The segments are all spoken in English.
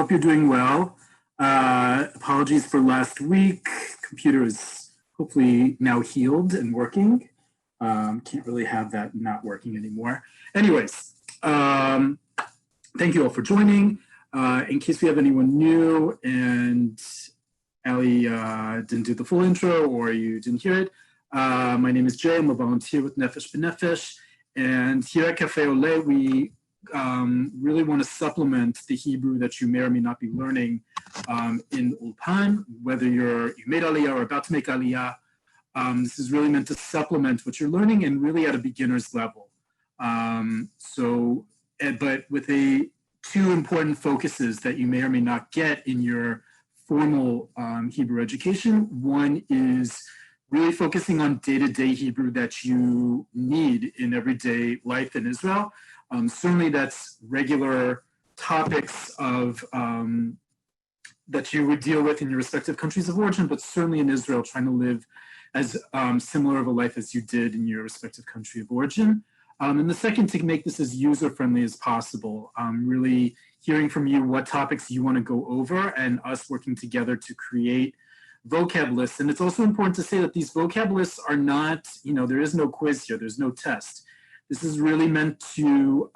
hope you're doing well. Apologies for last week. Computer is hopefully now healed and working. Can't really have that not working anymore. Anyways, thank you all for joining. In case we have anyone new and Ali didn't do the full intro or you didn't hear it, my name is Jay. I'm a volunteer with Nefesh B'Nefesh. And here at Cafe Oleh, we really want to supplement the Hebrew that you may or may not be learning in Ulpan, whether you made Aliyah or about to make Aliyah. This is really meant to supplement what you're learning and really at a beginner's level. But with two important focuses that you may or may not get in your formal Hebrew education. One is really focusing on day-to-day Hebrew that you need in everyday life in Israel. Certainly that's regular topics of that you would deal with in your respective countries of origin, but certainly in Israel, trying to live as similar of a life as you did in your respective country of origin. And the second, to make this as user-friendly as possible, really hearing from you what topics you want to go over and us working together to create vocab lists. And it's also important to say that these vocab lists are not, there is no quiz here, there's no test. This is really meant to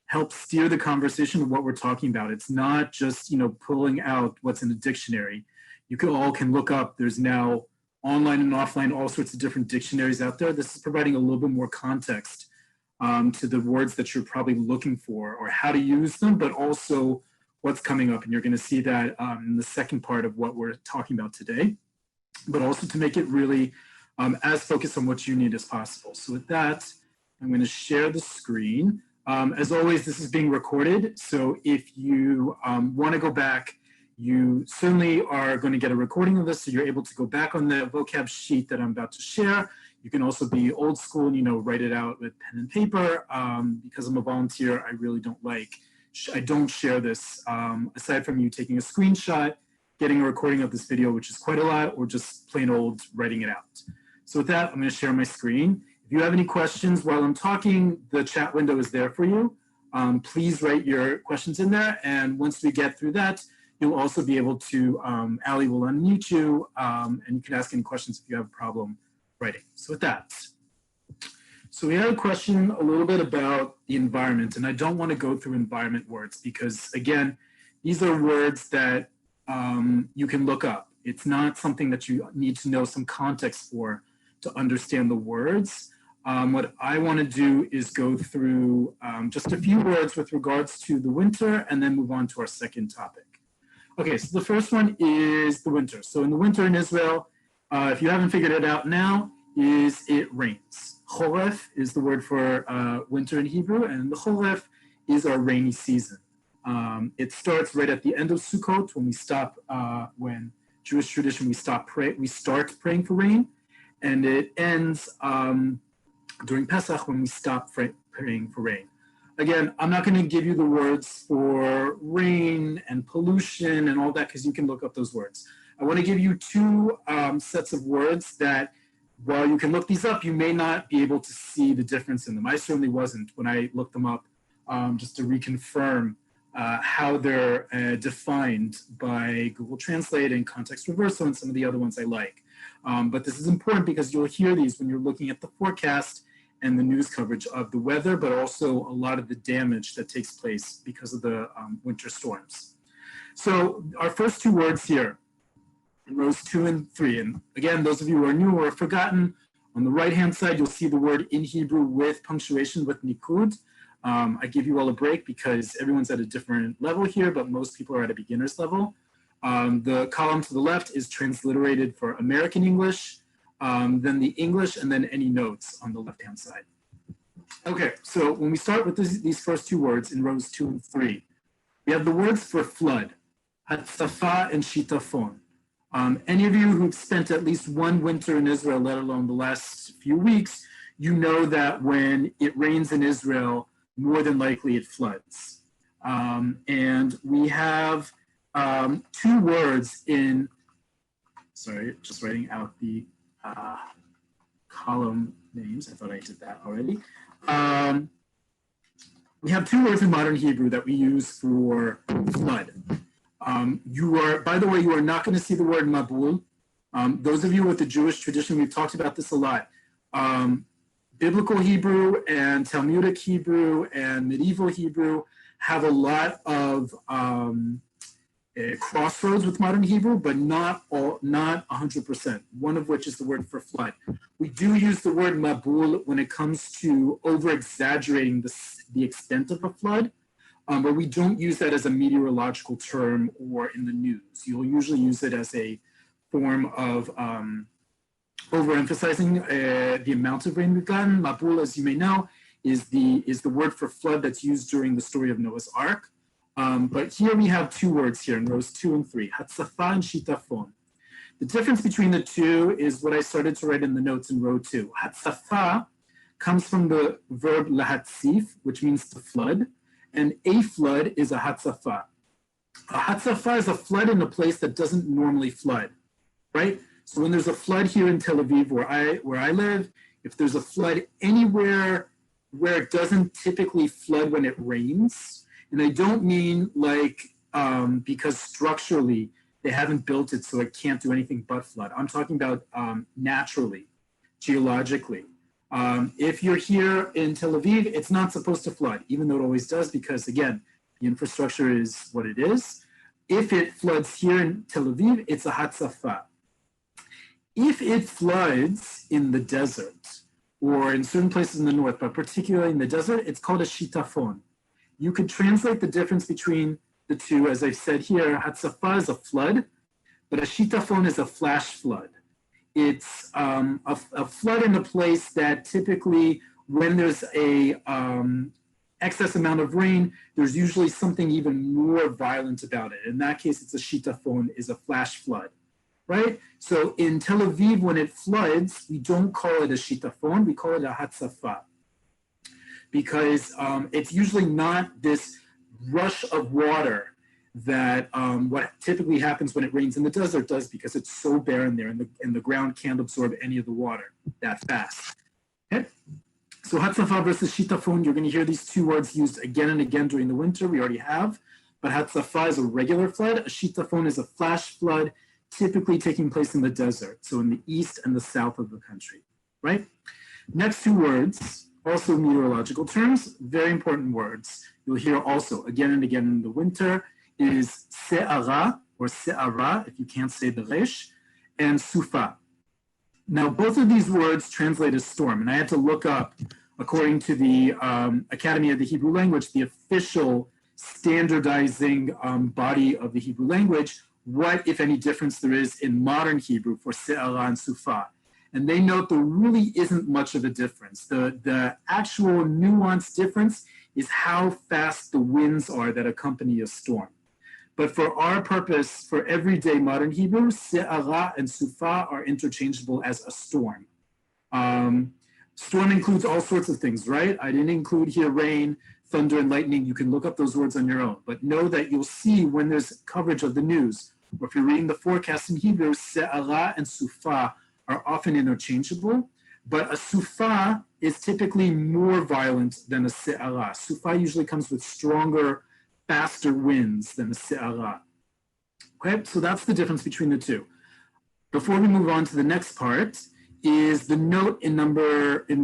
help steer the conversation of what we're talking about. It's not just, pulling out what's in the dictionary. You can look up, there's now online and offline, all sorts of different dictionaries out there. This is providing a little bit more context to the words that you're probably looking for or how to use them, but also what's coming up. And you're going to see that in the second part of what we're talking about today, but also to make it really as focused on what you need as possible. So with that, I'm going to share the screen. As always, this is being recorded. So if you want to go back, you certainly are going to get a recording of this, so you're able to go back on the vocab sheet that I'm about to share. You can also be old school and, write it out with pen and paper. Because I'm a volunteer, I don't share this, aside from you taking a screenshot, getting a recording of this video, which is quite a lot, or just plain old writing it out. So with that, I'm going to share my screen. If you have any questions while I'm talking, the chat window is there for you. Please write your questions in there. And once we get through that, you'll also be able to, Ali will unmute you, and you can ask any questions if you have a problem writing. So with that. So we had a question a little bit about the environment, and I don't want to go through environment words because, again, these are words that you can look up. It's not something that you need to know some context for to understand the words. What I want to do is go through just a few words with regards to the winter and then move on to our second topic. Okay, so the first one is the winter. So in the winter in Israel, if you haven't figured it out now, is it rains. Choref is the word for winter in Hebrew, and the Choref is our rainy season. It starts right at the end of Sukkot when we stop, when Jewish tradition, we start praying for rain, and it ends during Pesach when we stop praying for rain. Again, I'm not going to give you the words for rain and pollution and all that because you can look up those words. I want to give you two sets of words that, while you can look these up, you may not be able to see the difference in them. I certainly wasn't when I looked them up, just to reconfirm how they're defined by Google Translate and Context Reversal and some of the other ones I like. But this is important because you'll hear these when you're looking at the forecast and the news coverage of the weather, but also a lot of the damage that takes place because of the winter storms. So our first two words here in rows 2 and 3, and again, those of you who are new or have forgotten, on the right-hand side, you'll see the word in Hebrew with punctuation with nikud. I give you all a break because everyone's at a different level here, but most people are at a beginner's level. The column to the left is transliterated for American English, then the English, and then any notes on the left-hand side. Okay, so when we start with these first two words in rows 2 and 3, we have the words for flood, hatsafa and shitafon. Any of you who've spent at least one winter in Israel, let alone the last few weeks, you know that when it rains in Israel, more than likely it floods. And we have two words in, sorry, just writing out the column names. I thought I did that already. We have two words in modern Hebrew that we use for flood. By the way, you are not going to see the word mabul. Those of you with the Jewish tradition, we've talked about this a lot. Biblical Hebrew and Talmudic Hebrew and medieval Hebrew have a lot of crossroads with modern Hebrew, but not 100%, one of which is the word for flood. We do use the word mabul when it comes to over-exaggerating the extent of a flood, but we don't use that as a meteorological term or in the news. You'll usually use it as a form of overemphasizing the amount of rain we've gotten. Mabul, as you may know, is the word for flood that's used during the story of Noah's Ark. But here we have two words here in rows 2 and 3, hatzafa and shitafon. The difference between the two is what I started to write in the notes in row 2. Hatzafa comes from the verb lahatzif, which means to flood, and a flood is a hatzafa. A hatzafa is a flood in a place that doesn't normally flood, right? So when there's a flood here in Tel Aviv, where I live, if there's a flood anywhere where it doesn't typically flood when it rains, and I don't mean like because structurally they haven't built it so it can't do anything but flood. I'm talking about naturally, geologically. If you're here in Tel Aviv, it's not supposed to flood, even though it always does, because again, the infrastructure is what it is. If it floods here in Tel Aviv, it's a hatzafa. If it floods in the desert or in certain places in the north, but particularly in the desert, it's called a shitafon. You could translate the difference between the two, as I've said here. Hatzafa is a flood, but a shitafon is a flash flood. It's a flood in a place that typically, when there's a excess amount of rain, there's usually something even more violent about it. In that case, it's a shitafon, is a flash flood, right? So in Tel Aviv, when it floods, we don't call it a shitafon, we call it a hatzafa, because it's usually not this rush of water that what typically happens when it rains in the desert does, because it's so barren there and the ground can't absorb any of the water that fast. Okay? So hatzafa versus shitafon, you're going to hear these two words used again and again during the winter. We already have, but hatzafa is a regular flood. A shitafon is a flash flood, typically taking place in the desert, so in the east and the south of the country, right? Next two words, also meteorological terms, very important words. You'll hear also again and again in the winter is se'ara or se'ara, if you can't say the resh, and sufa. Now, both of these words translate as storm, and I had to look up, according to the Academy of the Hebrew Language, the official standardizing body of the Hebrew language, what, if any, difference there is in modern Hebrew for se'ara and sufa. And they note there really isn't much of a difference. The actual nuanced difference is how fast the winds are that accompany a storm. But for our purpose, for everyday modern Hebrew, se'ara and sufa are interchangeable as a storm. Storm includes all sorts of things, right? I didn't include here rain, thunder, and lightning. You can look up those words on your own. But know that you'll see when there's coverage of the news, or if you're reading the forecast in Hebrew, se'ara and sufa are often interchangeable, but a sufa is typically more violent than a se'ara. Sufa usually comes with stronger, faster winds than a se'ara. Okay, so that's the difference between the two. Before we move on to the next part, is the note in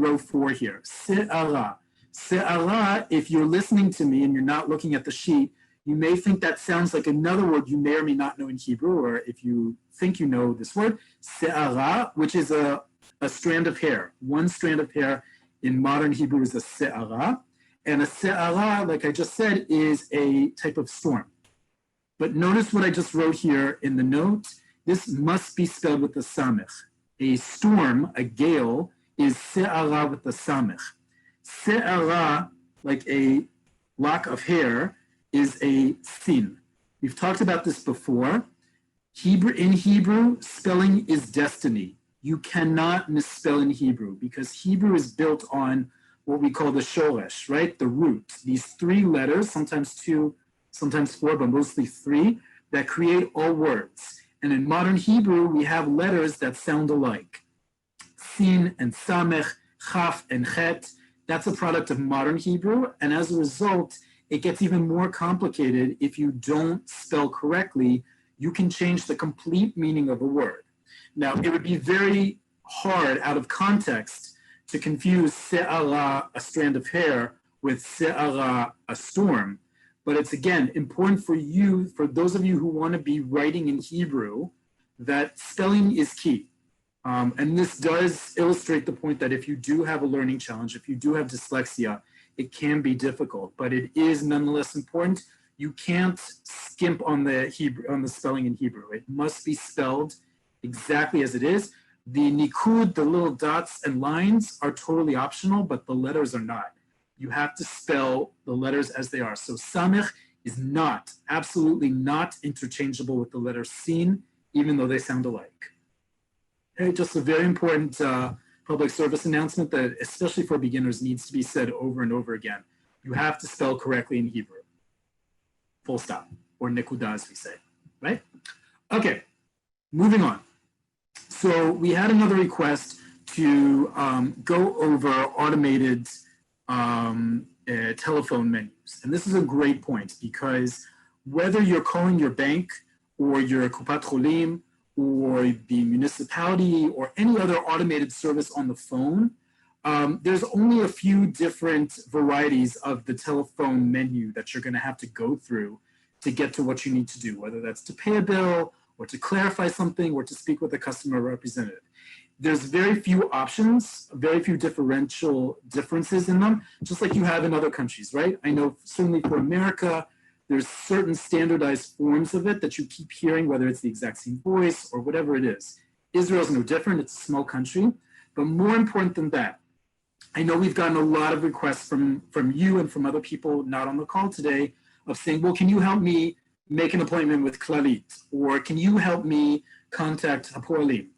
row 4 here, se'ara. Se'ara, if you're listening to me and you're not looking at the sheet, you may think that sounds like another word you may or may not know in Hebrew, or if you think you know this word, se'ara, which is a strand of hair. One strand of hair in modern Hebrew is a se'ara. And a se'ara, like I just said, is a type of storm. But notice what I just wrote here in the note. This must be spelled with the samech. A storm, a gale, is se'ara with the samech. Se'ara, like a lock of hair, is a sin. We've talked about this before. In Hebrew, spelling is destiny. You cannot misspell in Hebrew because Hebrew is built on what we call the shoresh, right? The root. These 3 letters, sometimes 2, sometimes 4, but mostly 3, that create all words. And in modern Hebrew, we have letters that sound alike. Sin and samech, chaf and chet. That's a product of modern Hebrew, and as a result, it gets even more complicated if you don't spell correctly. You can change the complete meaning of a word. Now, it would be very hard out of context to confuse se'ara, a strand of hair, with se'ara, a storm. But it's, again, important for you, for those of you who want to be writing in Hebrew, that spelling is key. And this does illustrate the point that if you do have a learning challenge, if you do have dyslexia, it can be difficult, but it is nonetheless important. You can't skimp on the spelling in Hebrew. It must be spelled exactly as it is. The nikud, the little dots and lines, are totally optional, but the letters are not. You have to spell the letters as they are. So samech is not, absolutely not interchangeable with the letter sin, even though they sound alike. Okay, just a very important public service announcement that, especially for beginners, needs to be said over and over again. You have to spell correctly in Hebrew. Full stop, or nekuda as we say, right? Okay, moving on. So we had another request to go over automated telephone menus. And this is a great point because whether you're calling your bank or your Kupat Cholim or the municipality or any other automated service on the phone, there's only a few different varieties of the telephone menu that you're going to have to go through to get to what you need to do, whether that's to pay a bill or to clarify something or to speak with a customer representative. There's very few options, very few differences in them, just like you have in other countries, right? I know certainly for America, there's certain standardized forms of it that you keep hearing, whether it's the exact same voice or whatever it is. Israel's no different, it's a small country, but more important than that, I know we've gotten a lot of requests from you and from other people not on the call today of saying, well, can you help me make an appointment with Klalit? Or can you help me contact Hapoalim?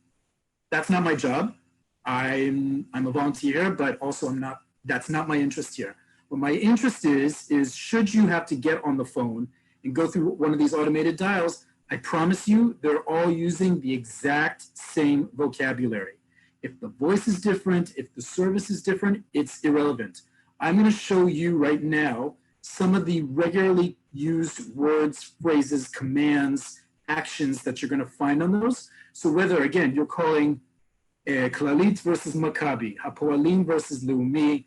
That's not my job. I'm a volunteer, but also that's not my interest here. What my interest is should you have to get on the phone and go through one of these automated dials, I promise you they're all using the exact same vocabulary. If the voice is different, if the service is different, it's irrelevant. I'm going to show you right now some of the regularly used words, phrases, commands, actions that you're going to find on those. So whether, again, you're calling Klalit versus Maccabi, Hapoalim versus Leumi,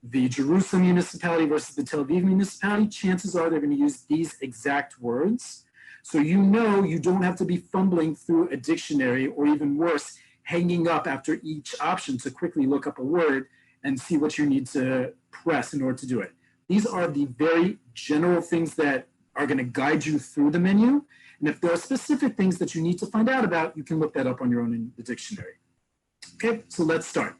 the Jerusalem municipality versus the Tel Aviv municipality, chances are they're going to use these exact words. So you know you don't have to be fumbling through a dictionary or even worse, hanging up after each option to quickly look up a word and see what you need to press in order to do it. These are the very general things that are going to guide you through the menu. And if there are specific things that you need to find out about, you can look that up on your own in the dictionary. Okay, so let's start.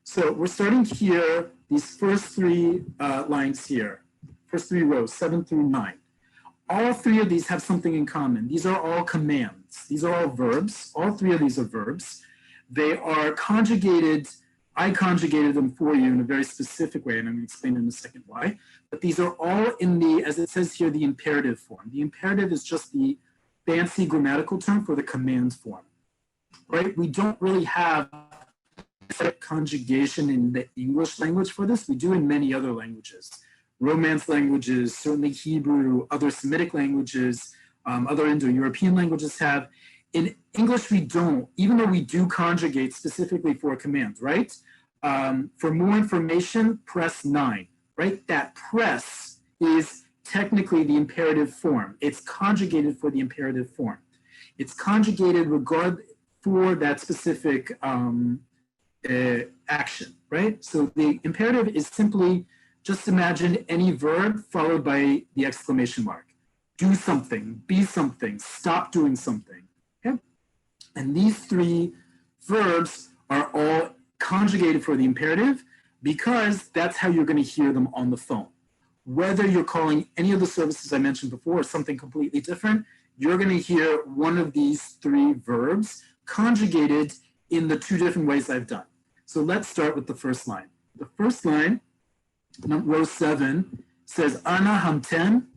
So we're starting here, these first three lines here, first three rows, 7 through 9. All three of these have something in common. These are all commands. These are all verbs. All three of these are verbs. They are conjugated. I conjugated them for you in a very specific way, and I'm going to explain in a second why. But these are all in the, as it says here, the imperative form. The imperative is just the fancy grammatical term for the command form, right? We don't really have conjugation in the English language for this. We do in many other languages. Romance languages, certainly Hebrew, other Semitic languages, other Indo-European languages have. In English, we don't, even though we do conjugate specifically for a command, right? For more information, press 9, right? That press is technically the imperative form. It's conjugated for the imperative form. It's conjugated for that specific action, right? So the imperative is simply, just imagine any verb followed by the exclamation mark. Do something, be something, stop doing something. Okay? And these three verbs are all conjugated for the imperative because that's how you're going to hear them on the phone. Whether you're calling any of the services I mentioned before or something completely different, you're going to hear one of these three verbs conjugated in the two different ways I've done. So let's start with the first line. The first line, row 7, says Ana hamten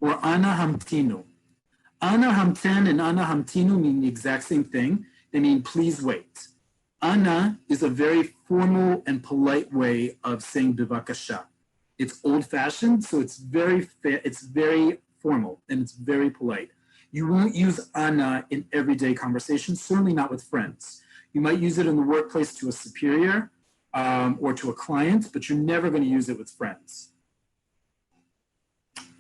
or Ana hamtinu. Ana hamten and Ana hamtinu mean the exact same thing. They mean please wait. Ana is a very formal and polite way of saying bivakasha. It's old-fashioned, so it's very formal and it's very polite. You won't use ana in everyday conversation, certainly not with friends. You might use it in the workplace to a superior or to a client, but you're never going to use it with friends.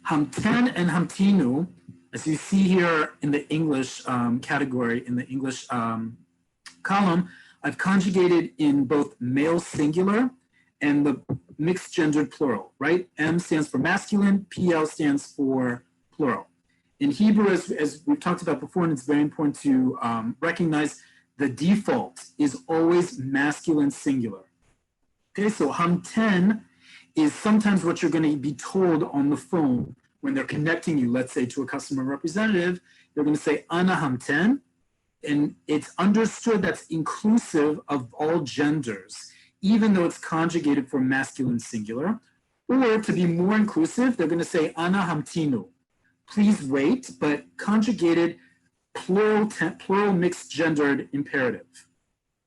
Hamten and hamtinu, as you see here in the English category, in the English column, I've conjugated in both male singular and the mixed gendered plural, right? M stands for masculine, PL stands for plural. In Hebrew, as we've talked about before, and it's very important to recognize, the default is always masculine singular. Okay, so hamten is sometimes what you're going to be told on the phone when they're connecting you, let's say to a customer representative. They're going to say ana hamten, and it's understood that's inclusive of all genders, even though it's conjugated for masculine singular. Or to be more inclusive, they're going to say ana hamtinu, please wait, but conjugated plural mixed gendered imperative.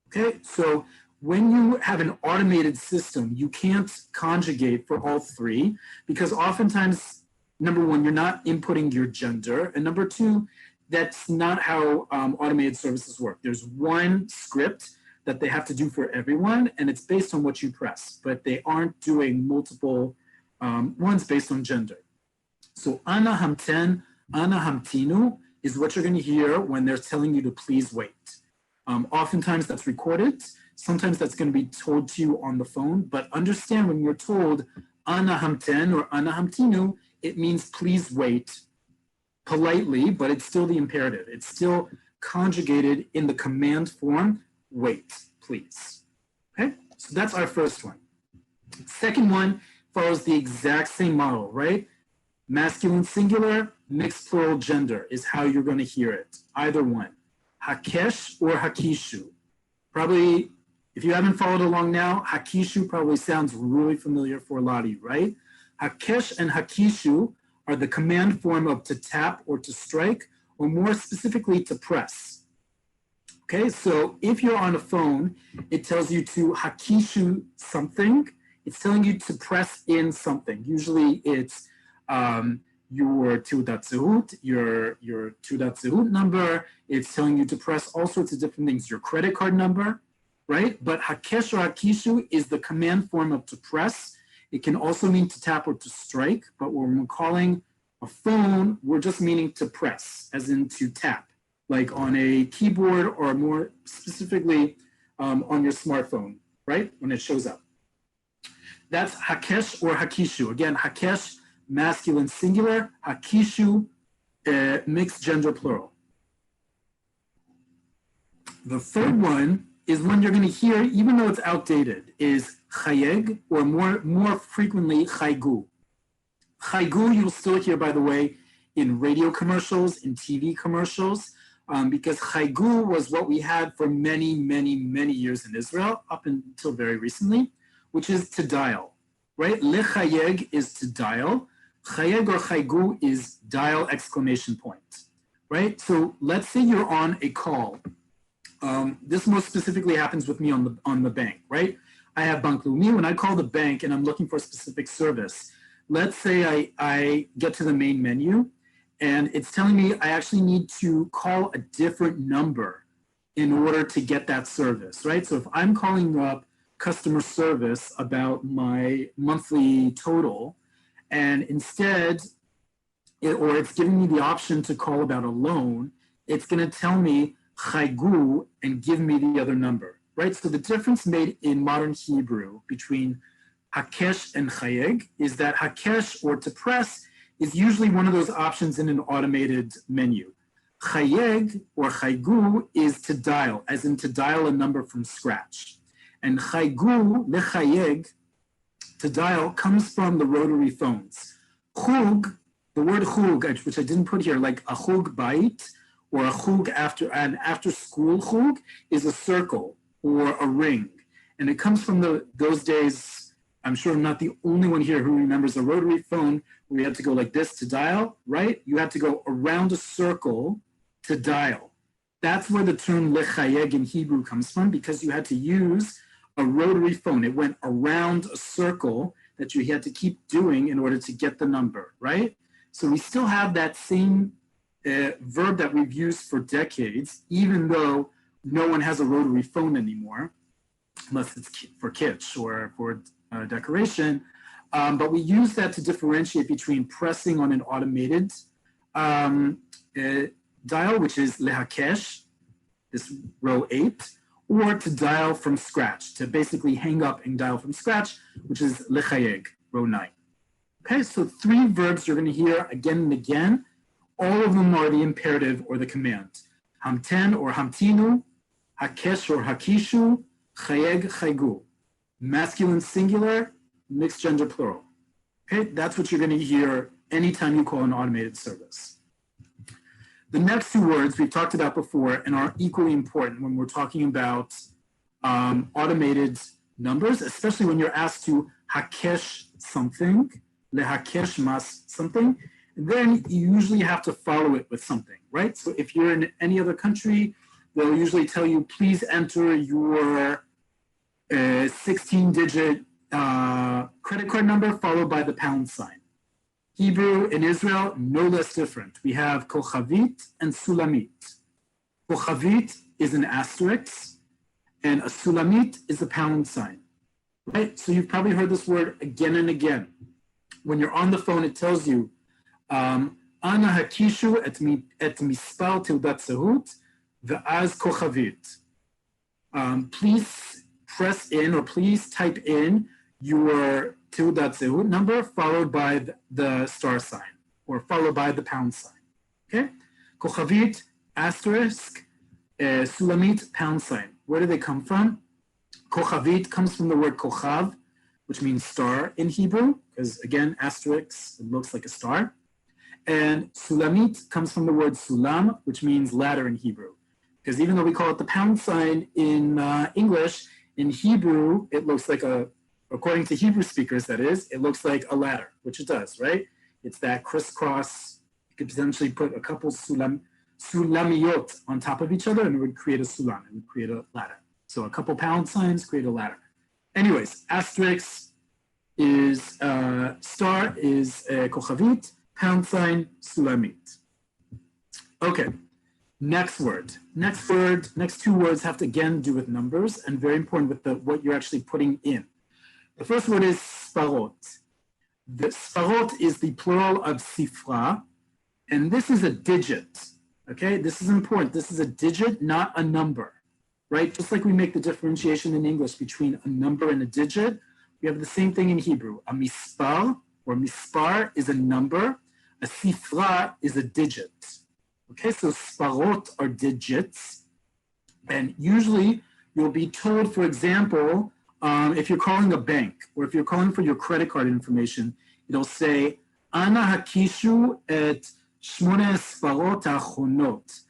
Okay, so when you have an automated system, you can't conjugate for all three because oftentimes, number one, you're not inputting your gender, and number two, that's not how automated services work. There's one script that they have to do for everyone, and it's based on what you press, but they aren't doing multiple ones based on gender. So ana hamten, ana hamtinu is what you're going to hear when they're telling you to please wait. Oftentimes that's recorded. Sometimes that's going to be told to you on the phone, but understand when you're told ana hamten or ana hamtinu, it means please wait politely, but it's still the imperative. It's still conjugated in the command form, wait, please. Okay, so that's our first one. Second one follows the exact same model, right? Masculine singular, mixed plural gender is how you're going to hear it, either one. Hakesh or hakishu. Probably, if you haven't followed along now, hakishu probably sounds really familiar for a lot of you, right? Hakesh and hakishu are the command form of to tap or to strike, or more specifically to press. Okay, so if you're on a phone, it tells you to hakishu something. It's telling you to press in something. Usually it's your Teudat Zehut, your Teudat Zehut number. It's telling you to press all sorts of different things, your credit card number, right? But hakesh or hakishu is the command form of to press. It can also mean to tap or to strike, but when we're calling a phone, we're just meaning to press, as in to tap, like on a keyboard or more specifically on your smartphone, right? When it shows up. That's hakesh or hakishu. Again, hakesh, masculine singular, hakishu, mixed gender plural. The third one is one you're going to hear, even though it's outdated, is chayeg, or more frequently, chaygu. Chaygu you'll still hear, by the way, in radio commercials, in TV commercials, because chaygu was what we had for many, many, many years in Israel, up until very recently, which is to dial, right? Lechayeg is to dial. Chayeg or chaygu is dial exclamation point, right? So let's say you're on a call. This most specifically happens with me on the bank, right? I have Bank Leumi. When I call the bank and I'm looking for a specific service, let's say I get to the main menu and it's telling me I actually need to call a different number in order to get that service, right? So if I'm calling up customer service about my monthly total, and instead, it's giving me the option to call about a loan, it's going to tell me chaygu and give me the other number, right? So the difference made in modern Hebrew between hakesh and chayeg is that hakesh, or to press, is usually one of those options in an automated menu. Chayeg or chaygu is to dial, as in to dial a number from scratch. And chaygu, lechayeg, to dial, comes from the rotary phones. Chug, the word chug, which I didn't put here, like a chug bait, or a chug after school chug, is a circle or a ring. And it comes from those days. I'm sure I'm not the only one here who remembers a rotary phone where you had to go like this to dial, right? You had to go around a circle to dial. That's where the term lechayeg in Hebrew comes from, because you had to use a rotary phone. It went around a circle that you had to keep doing in order to get the number, right? So we still have that same verb that we've used for decades, even though no one has a rotary phone anymore, unless it's for kitsch or for decoration. But we use that to differentiate between pressing on an automated dial, which is lehakesh, this row 8, or to dial from scratch, to basically hang up and dial from scratch, which is lechayeg, row 9. Okay, so 3 verbs you're going to hear again and again. All of them are the imperative or the command. Hamten or hamtinu, hakesh or hakishu, chayeg, chaygu. Masculine singular, mixed gender plural. Okay, that's what you're going to hear anytime you call an automated service. The next 2 words we've talked about before and are equally important when we're talking about automated numbers, especially when you're asked to hakesh something, lehakesh mas something, then you usually have to follow it with something, right? So if you're in any other country, they'll usually tell you, please enter your 16-digit credit card number followed by the pound sign. Hebrew in Israel, no less different. We have kochavit and sulamit. Kochavit is an asterisk, and a sulamit is a pound sign, right? So you've probably heard this word again and again. When you're on the phone, it tells you, Ana hakishu et mispar teudat zehut ve'az kochavit. Please press in or please type in your teudat zehut number followed by the star sign or followed by the pound sign. Okay? Kochavit, asterisk, sulamit, pound sign. Where do they come from? Kochavit comes from the word kochav, which means star in Hebrew, because again, asterisk, it looks like a star. And sulamit comes from the word sulam, which means ladder in Hebrew. Because even though we call it the pound sign in English, in Hebrew, it looks like according to Hebrew speakers, that is, it looks like a ladder, which it does, right? It's that crisscross. You could potentially put a couple sulamiyot on top of each other, and it would create a sulam. It would create a ladder. So a couple pound signs create a ladder. Anyways, asterisk is star is kochavit, pound sign sulamit. Okay. Next 2 words have to again do with numbers and very important with what you're actually putting in. The first word is sfarot. The sfarot is the plural of sifra, and this is a digit. Okay, this is important. This is a digit, not a number, right? Just like we make the differentiation in English between a number and a digit, we have the same thing in Hebrew. A mispar or mispar is a number. A sifra is a digit. Okay, so sfarot are digits, and usually you'll be told, for example, if you're calling a bank or if you're calling for your credit card information, it'll say, Ana hakishu et shmone sfarot hachonot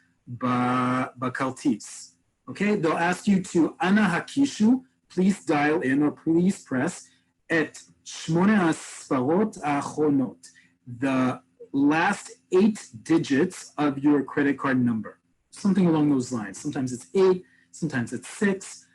bakartis. Okay, they'll ask you to Ana hakishu, please dial in or please press et shmone sfarot hachonot, the last 8 digits of your credit card number, something along those lines. Sometimes it's 8, sometimes it's 6.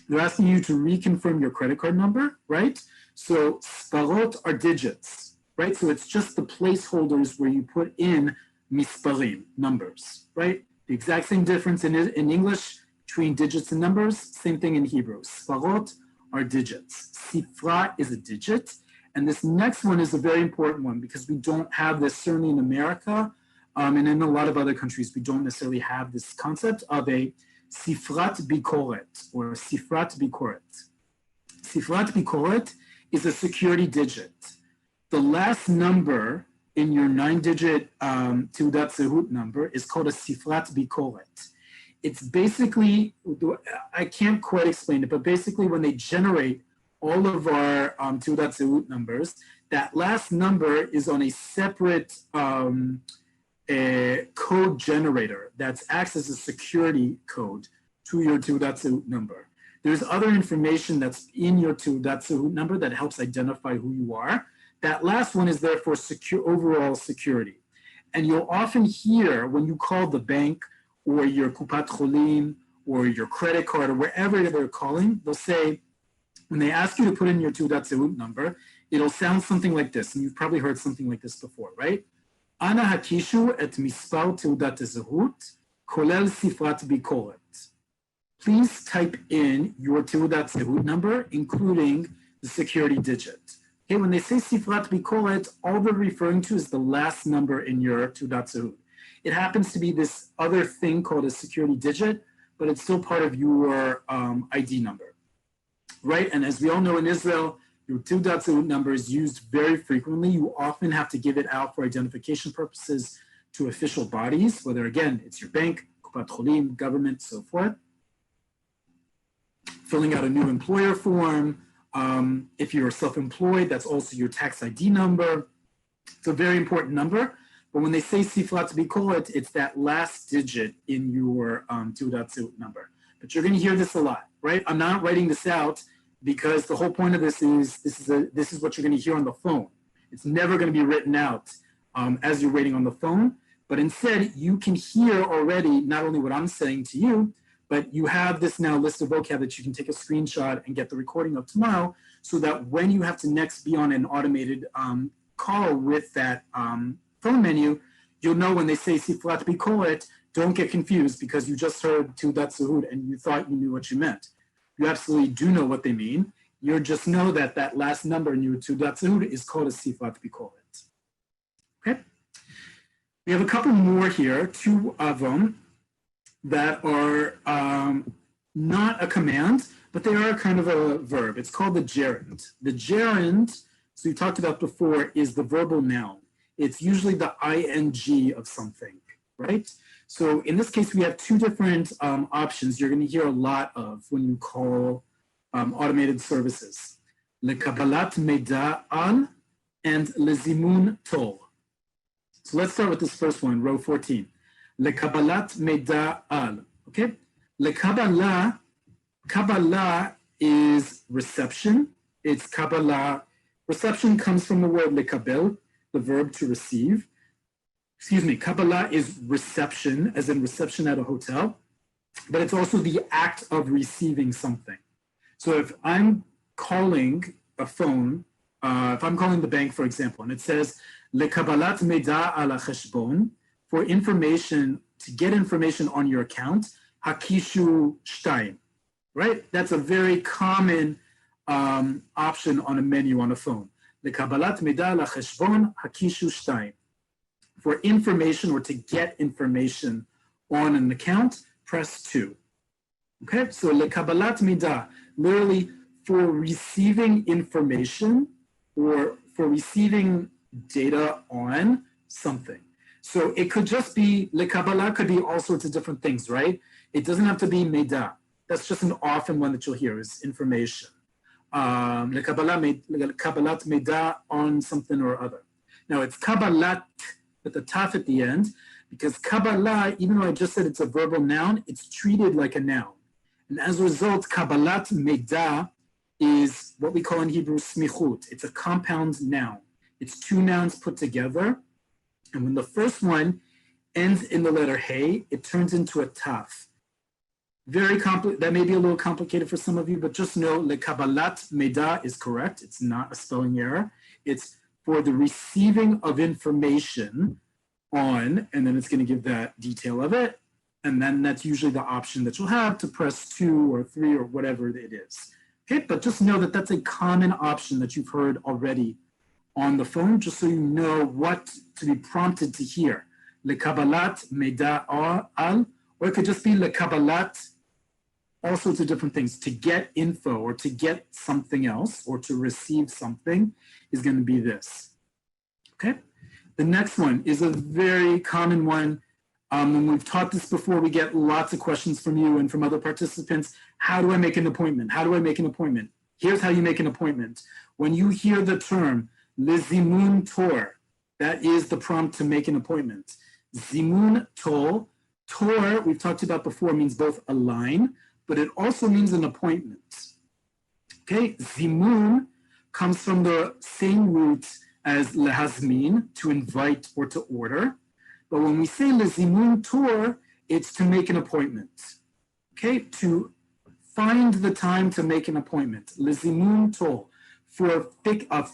They're asking you to reconfirm your credit card number, right? So sfarot are digits, right? So it's just the placeholders where you put in misparim, numbers, right? The exact same difference in English between digits and numbers, same thing in Hebrew. Sfarot are digits. Sifra is a digit. And this next one is a very important one because we don't have this, certainly in America, and in a lot of other countries, we don't necessarily have this concept of a sifrat bikoret or sifrat bikoret. Sifrat bikoret is a security digit. The last number in your 9-digit teudat zehut number is called a sifrat bikoret. It's basically, I can't quite explain it, but basically when they generate all of our teudat zehut numbers, that last number is on a separate code generator that acts as a security code to your teudat zehut number. There's other information that's in your teudat zehut number that helps identify who you are. That last one is there for overall security. And you'll often hear when you call the bank or your kupat cholim or your credit card or wherever they're calling, they'll say, when they ask you to put in your Teudat Zehut number, it'll sound something like this. And you've probably heard something like this before, right? Ana hakishu et mispar Teudat Zehut, kolel sifrat bikoret. Please type in your Teudat Zehut number, including the security digit. Okay, when they say sifrat bikoret, all they're referring to is the last number in your Teudat Zehut. It happens to be this other thing called a security digit, but it's still part of your ID number, right? And as we all know in Israel, your Teudat Zehut number is used very frequently. You often have to give it out for identification purposes to official bodies, whether, again, it's your bank, Kupat Cholim, government, so forth. Filling out a new employer form. If you're self-employed, that's also your tax ID number. It's a very important number. But when they say Sifrat Bikoret, it's that last digit in your Teudat Zehut number. But you're going to hear this a lot, right? I'm not writing this out because the whole point of this is this is what you're going to hear on the phone. It's never going to be written out as you're waiting on the phone. But instead, you can hear already not only what I'm saying to you, but you have this now list of vocab that you can take a screenshot and get the recording of tomorrow so that when you have to next be on an automated call with that phone menu, you'll know when they say Sifrat Bikoret, don't get confused because you just heard Teudat Zehut and you thought you knew what you meant. You absolutely do know what they mean. You just know that that last number in your Teudat Zehut is called a Sifrat Bikoret. Okay? We have a couple more here, two of them, that are not a command, but they are kind of a verb. It's called the gerund. The gerund, so we talked about before, is the verbal noun. It's usually the ing of something, right? So in this case, we have two different options you're going to hear a lot of when you call automated services. Lekabalat meida al and lezimun tol. So let's start with this first one, row 14. Lekabalat meida al, okay? Lekabala, Kabbalah is reception. It's Kabbalah. Reception comes from the word lekabel, the verb to receive. Excuse me, Kabbalah is reception, as in reception at a hotel, but it's also the act of receiving something. So if I'm calling a phone, if I'm calling the bank, for example, and it says, Lekabbalat meida al cheshbon, for information, to get information on your account, hakishu shtayim, right? That's a very common option on a menu on a phone. Lekabbalat meida al cheshbon, hakishu shtayim. For information or to get information on an account, press 2. Okay, so lekabbalat meida, literally for receiving information or for receiving data on something. So it could just be, lekabbalah could be all sorts of different things, right? It doesn't have to be meida. That's just an often one that you'll hear is information. Lekabbalat meida on something or other. Now it's kabbalat with the taf at the end, because Kabbalah, even though I just said it's a verbal noun, it's treated like a noun. And as a result, Kabbalat meida is what we call in Hebrew smichut. It's a compound noun. It's two nouns put together. And when the first one ends in the letter hey, it turns into a taf. Very complicated. That may be a little complicated for some of you, but just know lekabbalat meida is correct. It's not a spelling error. It's for the receiving of information on, and then it's going to give that detail of it. And then that's usually the option that you'll have to press 2 or 3 or whatever it is. Okay, but just know that that's a common option that you've heard already on the phone, just so you know what to be prompted to hear. Lekabbalat meida al, or it could just be lekabbalat, all sorts of different things. To get info or to get something else or to receive something is going to be this. Okay? The next one is a very common one. When we've taught this before, we get lots of questions from you and from other participants. How do I make an appointment? How do I make an appointment? Here's how you make an appointment. When you hear the term lezimun tor, that is the prompt to make an appointment. Zimun tor, tor, we've talked about before, means both a line, but it also means an appointment. Okay, zimun comes from the same root as lehazmin, to invite or to order. But when we say lezimun tor, it's to make an appointment. Okay, to find the time to make an appointment. Lezimun tol, for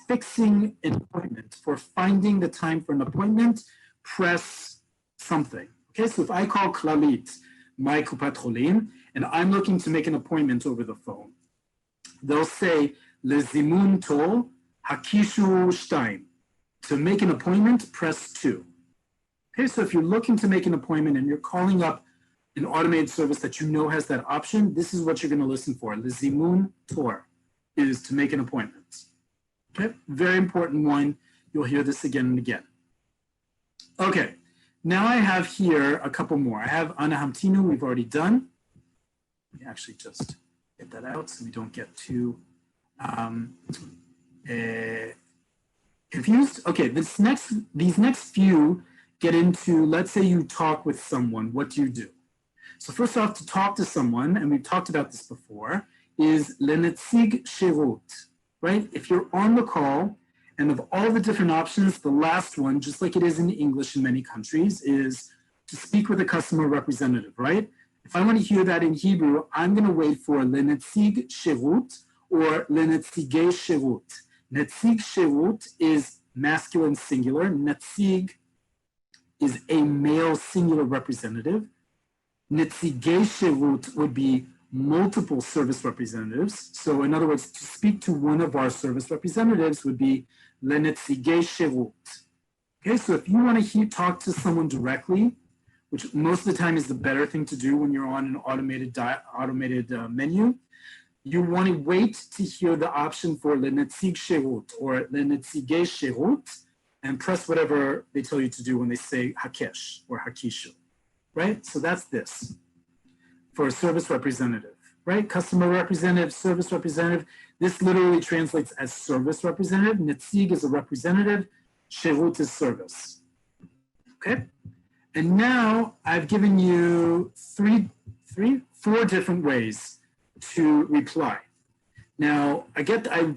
fixing an appointment, for finding the time for an appointment, press something. Okay, so if I call Klalit, my Kupat Cholim, and I'm looking to make an appointment over the phone, they'll say, Lezimun tol, hakishu shtaim. To make an appointment, press 2. Okay, so if you're looking to make an appointment and you're calling up an automated service that you know has that option, this is what you're going to listen for. Lezimun tor is to make an appointment. Okay, very important one. You'll hear this again and again. Okay, now I have here a couple more. I have Ana Hamtinu, we've already done. Let me actually just get that out so we don't get too confused. Okay, these next few get into, let's say you talk with someone, what do you do? So first off, to talk to someone, and we've talked about this before, is lenetzig shirut, right? If you're on the call, and of all the different options, the last one, just like it is in English in many countries, is to speak with a customer representative, right? If I want to hear that in Hebrew, I'm going to wait for lenetzig shirut or lenetzigei shirut. Netzig shirut is masculine singular. Netzig is a male singular representative. Netzigei shirut would be multiple service representatives. So in other words, to speak to one of our service representatives would be lenetzigei shirut. Okay, so if you want to talk to someone directly, which most of the time is the better thing to do when you're on an automated menu, you want to wait to hear the option for lenetzig shirut or lenetzigei shirut and press whatever they tell you to do when they say hakesh or hakishu, right? So that's this for a service representative, right? Customer representative, service representative. This literally translates as service representative. Netzig is a representative, shirut is service, okay? And now I've given you four different ways to reply. Now, I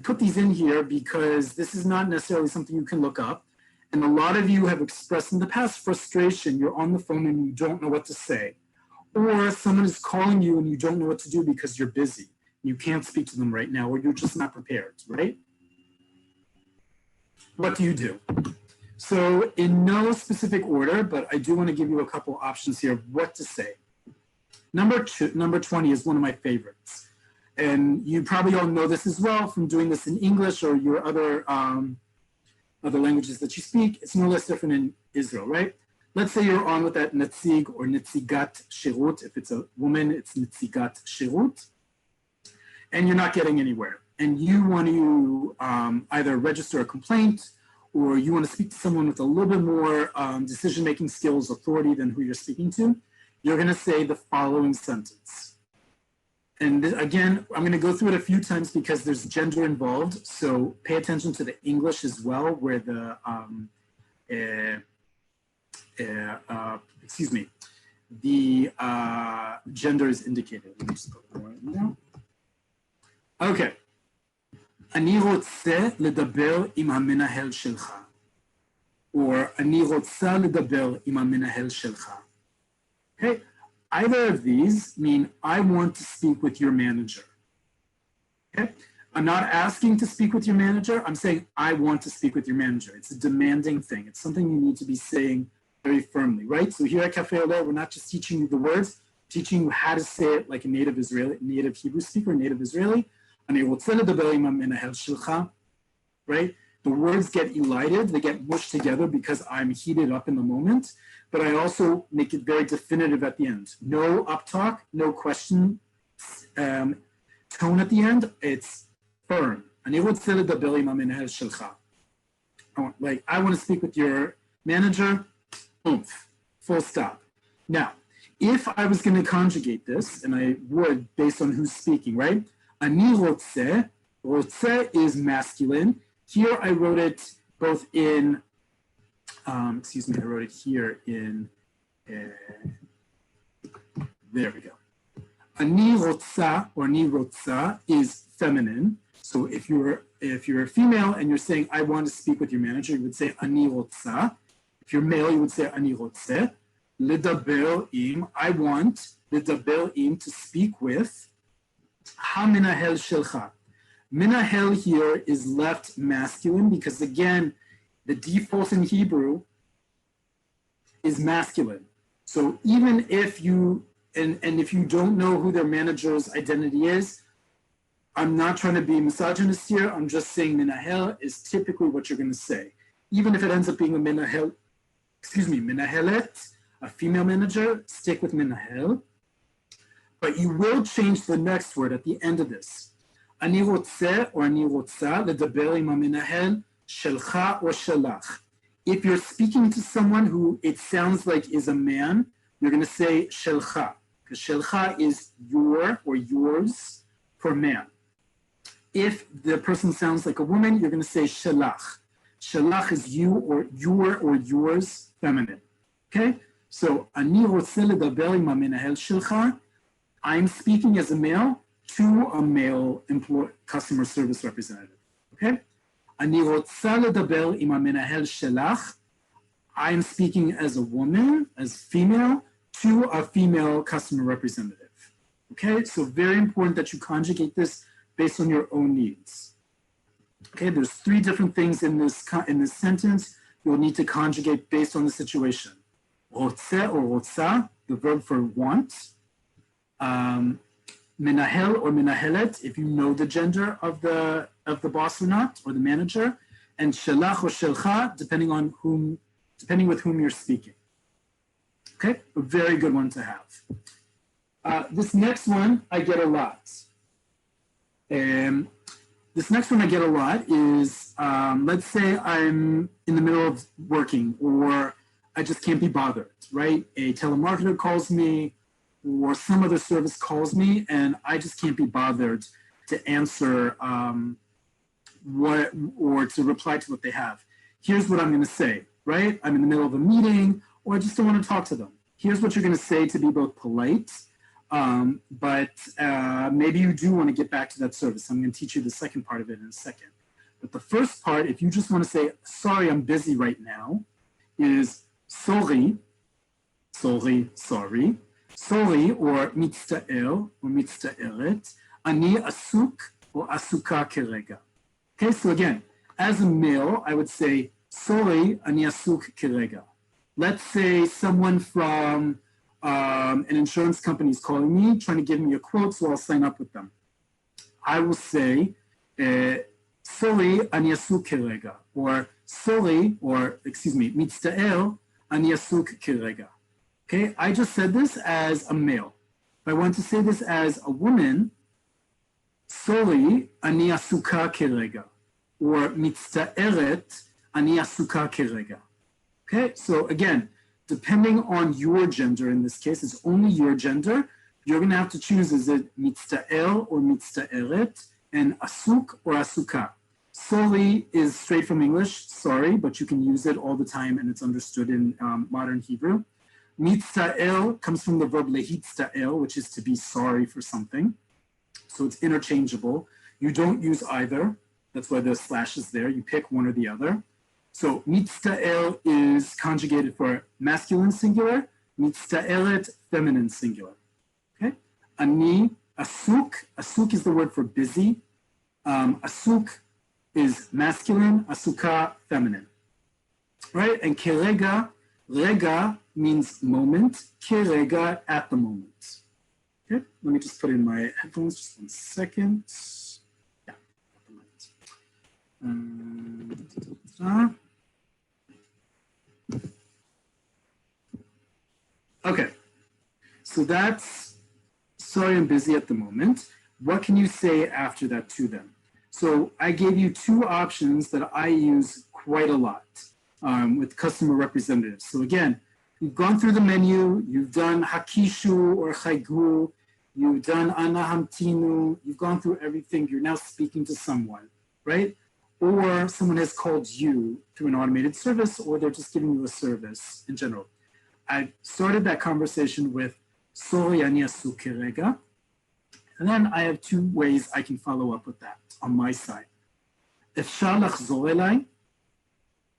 put these in here because this is not necessarily something you can look up. And a lot of you have expressed in the past frustration. You're on the phone and you don't know what to say. Or someone is calling you and you don't know what to do because you're busy. You can't speak to them right now, or you're just not prepared, right? What do you do? So in no specific order, but I do want to give you a couple options here of what to say. Number 20 is one of my favorites. And you probably all know this as well from doing this in English or your other languages that you speak. It's no less different in Israel, right? Let's say you're on with that netzig or netzigat shirut. If it's a woman, it's netzigat shirut. And you're not getting anywhere. And you want to either register a complaint or you want to speak to someone with a little bit more decision-making skills, authority than who you're speaking to, you're going to say the following sentence. And again, I'm going to go through it a few times because there's gender involved. So pay attention to the English as well, where the, the gender is indicated. Let me just put it right now. Okay. אני רוצה לדבר עם המנהל שלך, or אני רוצה לדבר עם המנהל שלך. Okay, either of these mean I want to speak with your manager. Okay, I'm not asking to speak with your manager. I'm saying I want to speak with your manager. It's a demanding thing. It's something you need to be saying very firmly, right? So here at Cafe Oleh, we're not just teaching you the words, teaching you how to say it like a native Hebrew speaker, native Israeli. אני רוצה לדבר עם המנהל שלך, right? The words get elided, they get mushed together because I'm heated up in the moment, but I also make it very definitive at the end. No uptalk, no question tone at the end, it's firm. אני רוצה לדבר עם המנהל שלך. Like, I want to speak with your manager, oomph, full stop. Now, if I was going to conjugate this, and I would based on who's speaking, right? אני רוצה, רוצה is masculine. Here I wrote it both in, I wrote it here in, there we go. אני רוצה or אני רוצה is feminine. So if you're a female and you're saying, I want to speak with your manager, you would say אני רוצה. If you're male, you would say אני רוצה. ledaber im, I want ledaber im, to speak with ha-menahel shelcha. Menahel here is left masculine because, again, the default in Hebrew is masculine. So even if you, and if you don't know who their manager's identity is, I'm not trying to be misogynist here. I'm just saying menahel is typically what you're going to say. Even if it ends up being a menahelet, a female manager, stick with menahel. But you will change the next word at the end of this. Ani rotze or ani rotza ledaber im hamenahel shelcha or shelach. If you're speaking to someone who it sounds like is a man, you're going to say shelcha, because shelcha is your or yours for man. If the person sounds like a woman, you're going to say shelach. Shelach is you or your or yours feminine. Okay? So, ani rotze ledaber im hamenahel shelcha. I'm speaking as a male to a male customer service representative. Okay? אני רוצה לדבר עם המנהל שלך. I'm speaking as a woman, as female, to a female customer representative. Okay? So very important that you conjugate this based on your own needs. Okay? There's 3 different things in this sentence you'll need to conjugate based on the situation. רוצה or רוצה, the verb for want. Menahel or menahelet, if you know the gender of the boss or not, or the manager, and shelach or shelcha, depending with whom you're speaking. Okay, a very good one to have. This next one I get a lot. This next one I get a lot is, let's say I'm in the middle of working, or I just can't be bothered, right? A telemarketer calls me, or some other service calls me, and I just can't be bothered to answer or to reply to what they have. Here's what I'm going to say, right? I'm in the middle of a meeting, or I just don't want to talk to them. Here's what you're going to say to be both polite, but maybe you do want to get back to that service. I'm going to teach you the second part of it in a second. But the first part, if you just want to say, sorry, I'm busy right now, is sorry, sorry, sorry. Sorry, or mitzta'er, or mitzta'eret, ani asuk, or asuka kerega. Okay, so again, as a male, I would say, sorry, ani asuk kerega. Let's say someone from an insurance company is calling me, trying to give me a quote, so I'll sign up with them. I will say, sorry, ani asuk kerega, or sorry, or excuse me, mitzta'er, ani asuk kerega. Okay, I just said this as a male. If I want to say this as a woman, sorry, ani asuka kerega, or mitzta'eret, ani asuka kerega. Okay, so again, depending on your gender in this case, it's only your gender, you're going to have to choose, is it mitzta'er or mitzta'eret, and asuk or asuka. Sorry is straight from English, sorry, but you can use it all the time and it's understood in modern Hebrew. Mitzta'el comes from the verb lehitzta'el, which is to be sorry for something. So it's interchangeable. You don't use either. That's why the slash is there. You pick one or the other. So mitzta'el is conjugated for masculine singular, mitzta'eret feminine singular. Okay? Ani, asuk. Asuk is the word for busy. Asuk is masculine, asuka feminine. Right? And kerega, rega means moment, kerega at the moment. Okay, let me just put in my headphones, just 1 second. Yeah, at the moment. Okay, so that's, sorry, I'm busy at the moment. What can you say after that to them? So I gave you 2 options that I use quite a lot with customer representatives. So again, you've gone through the menu, you've done hakishu or chaigu, you've done ana hamtinu, you've gone through everything, you're now speaking to someone, right? Or someone has called you through an automated service, or they're just giving you a service in general. I started that conversation with sorry ani asuk kerega, and then I have 2 ways I can follow up with that on my side. Efshar lachzor elai,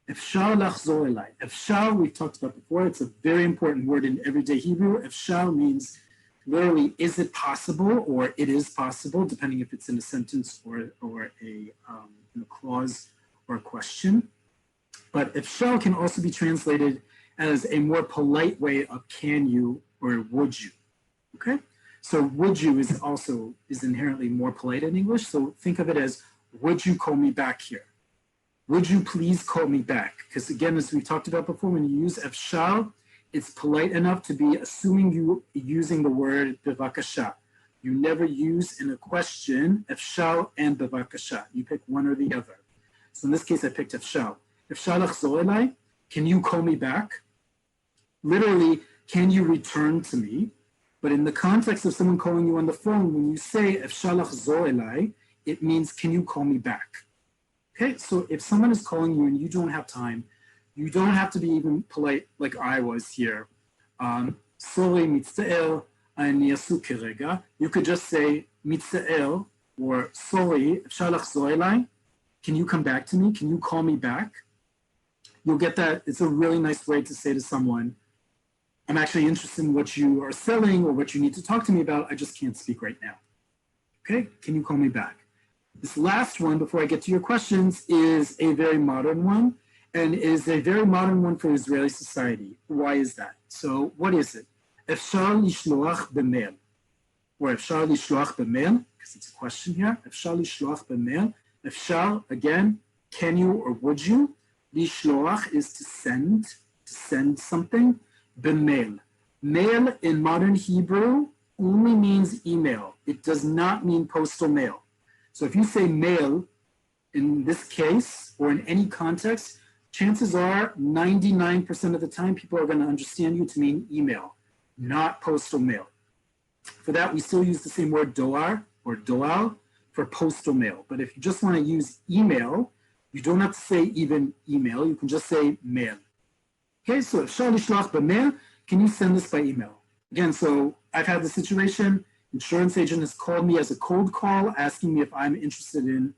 Efshar lachzor elai. Efshar, we've talked about before. It's a very important word in everyday Hebrew. Efshar means literally, is it possible, or it is possible, depending if it's in a sentence or a clause or a question. But efshar can also be translated as a more polite way of can you or would you. Okay? So would you is inherently more polite in English. So think of it as, would you call me back here? Would you please call me back? Because again, as we talked about before, when you use efshar, it's polite enough to be assuming you using the word bevakasha. You never use in a question efshar and bevakasha. You pick one or the other. So in this case, I picked efshar. Efshar lachzor elai, can you call me back? Literally, can you return to me? But in the context of someone calling you on the phone, when you say efshar lachzor elai, it means can you call me back? Okay, so if someone is calling you and you don't have time, you don't have to be even polite like I was here. Sorry, mitza'el, ani asuk kerega. You could just say mitza'el or sorry, efshar lachzor elai. Can you come back to me? Can you call me back? You'll get that. It's a really nice way to say to someone, I'm actually interested in what you are selling or what you need to talk to me about. I just can't speak right now. Okay, can you call me back? This last one, before I get to your questions, is a very modern one, and is a very modern one for Israeli society. Why is that? So what is it? Efshar lishloach b'mail, or efshar lishloach b'mail, because it's a question here. Efshar lishloach b'mail. Efshar, again, can you or would you? Lishloach is to send something. B'mail. Mail in modern Hebrew only means email. It does not mean postal mail. So if you say mail in this case or in any context, chances are 99% of the time people are going to understand you to mean email, not postal mail. For that, we still use the same word doar or doal for postal mail. But if you just want to use email, you don't have to say even email. You can just say mail. Okay, so efshar lishloach b'mail, can you send this by email? Again, so I've had the situation, insurance agent has called me as a cold call, asking me if I'm interested in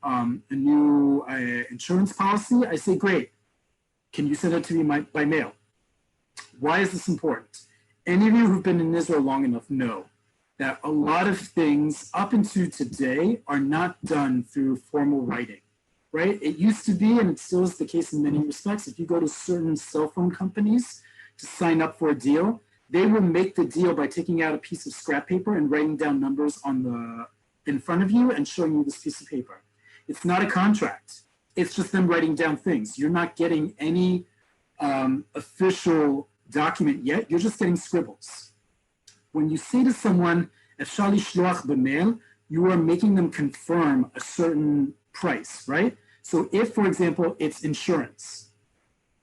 a new insurance policy. I say, great, can you send it to me by mail? Why is this important? Any of you who've been in Israel long enough know that a lot of things up until today are not done through formal writing. Right? It used to be, and it still is the case in many respects, if you go to certain cell phone companies to sign up for a deal, they will make the deal by taking out a piece of scrap paper and writing down numbers in front of you and showing you this piece of paper. It's not a contract. It's just them writing down things. You're not getting any official document yet. You're just getting scribbles. When you say to someone, efshar lishloach b'mail, you are making them confirm a certain price, right? So if, for example, it's insurance,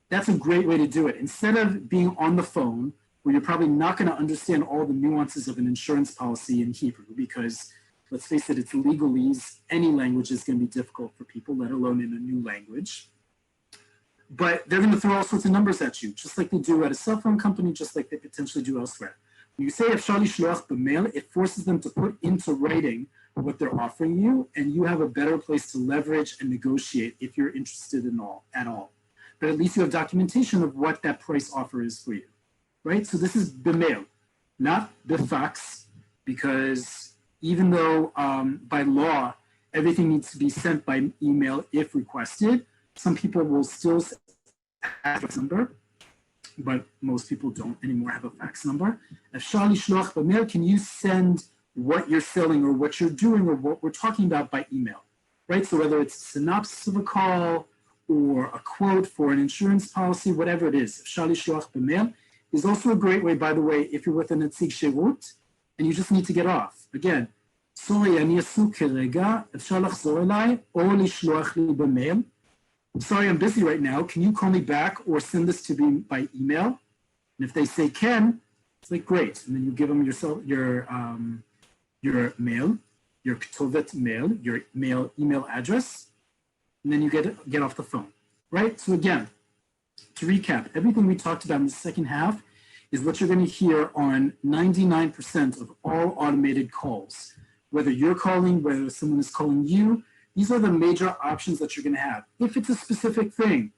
that's a great way to do it. Instead of being on the phone, where you're probably not going to understand all the nuances of an insurance policy in Hebrew, because let's face it, it's legalese. Any language is going to be difficult for people, let alone in a new language. But they're going to throw all sorts of numbers at you, just like they do at a cell phone company, just like they potentially do elsewhere. When you say efshar lishloach b'mail, it forces them to put into writing what they're offering you, and you have a better place to leverage and negotiate if you're interested at all. But at least you have documentation of what that price offer is for you, right? So this is b'mail, not b'fax, because even though by law, everything needs to be sent by email if requested, some people will still have a fax number, but most people don't anymore have a fax number. Efshar lishloach b'mail, can you send what you're selling or what you're doing or what we're talking about by email, right? So whether it's a synopsis of a call or a quote for an insurance policy, whatever it is, efshar lishloach b'mail is also a great way, by the way, if you're with a netzig shirut and you just need to get off. Again, sorry, ani asuk kerega, efshar lachzor elai, or lishloach li b'mail. I'm sorry, I'm busy right now. Can you call me back or send this to me by email? And if they say can, it's like, great. And then you give them your mail, your ketovet mail, your email address, and then you get off the phone, right? So again, to recap, everything we talked about in the second half is what you're going to hear on 99% of all automated calls. Whether you're calling, whether someone is calling you, these are the major options that you're going to have. If it's a specific thing,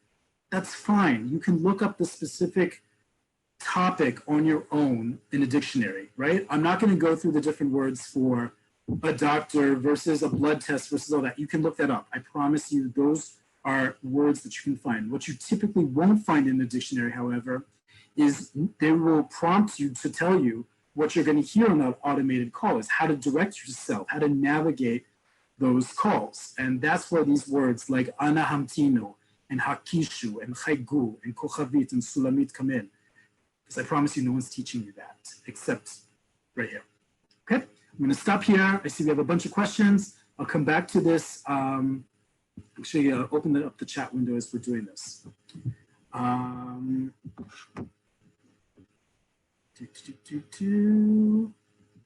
that's fine. You can look up the specific topic on your own in a dictionary, right? I'm not going to go through the different words for a doctor versus a blood test versus all that. You can look that up. I promise you those are words that you can find. What you typically won't find in the dictionary, however, is they will prompt you to tell you what you're going to hear on that automated call, is how to direct yourself, how to navigate those calls. And that's where these words like ana hamtino and hakishu and chaygu and kochavit and sulamit come in. Because I promise you no one's teaching you that except right here. Okay, I'm going to stop here. I see we have a bunch of questions. I'll come back to this. Actually, open up the chat window as we're doing this.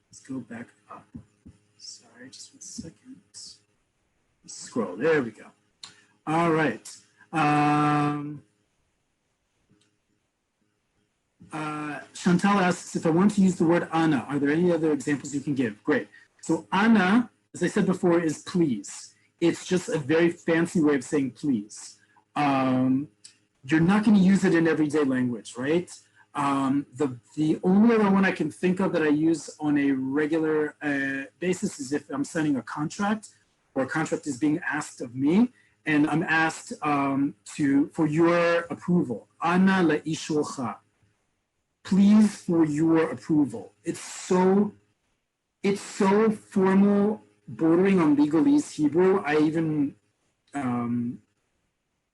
Let's go back up. Sorry, just 1 second. Scroll. There we go. All right. Chantal asks if I want to use the word ana, are there any other examples you can give? Great. So ana, as I said before, is please. It's just a very fancy way of saying please. You're not going to use it in everyday language, right? The only other one I can think of that I use on a regular basis is if I'm signing a contract or a contract is being asked of me and I'm asked for your approval. Ana la ishulcha. Please for your approval. It's so formal, bordering on legalese Hebrew. I even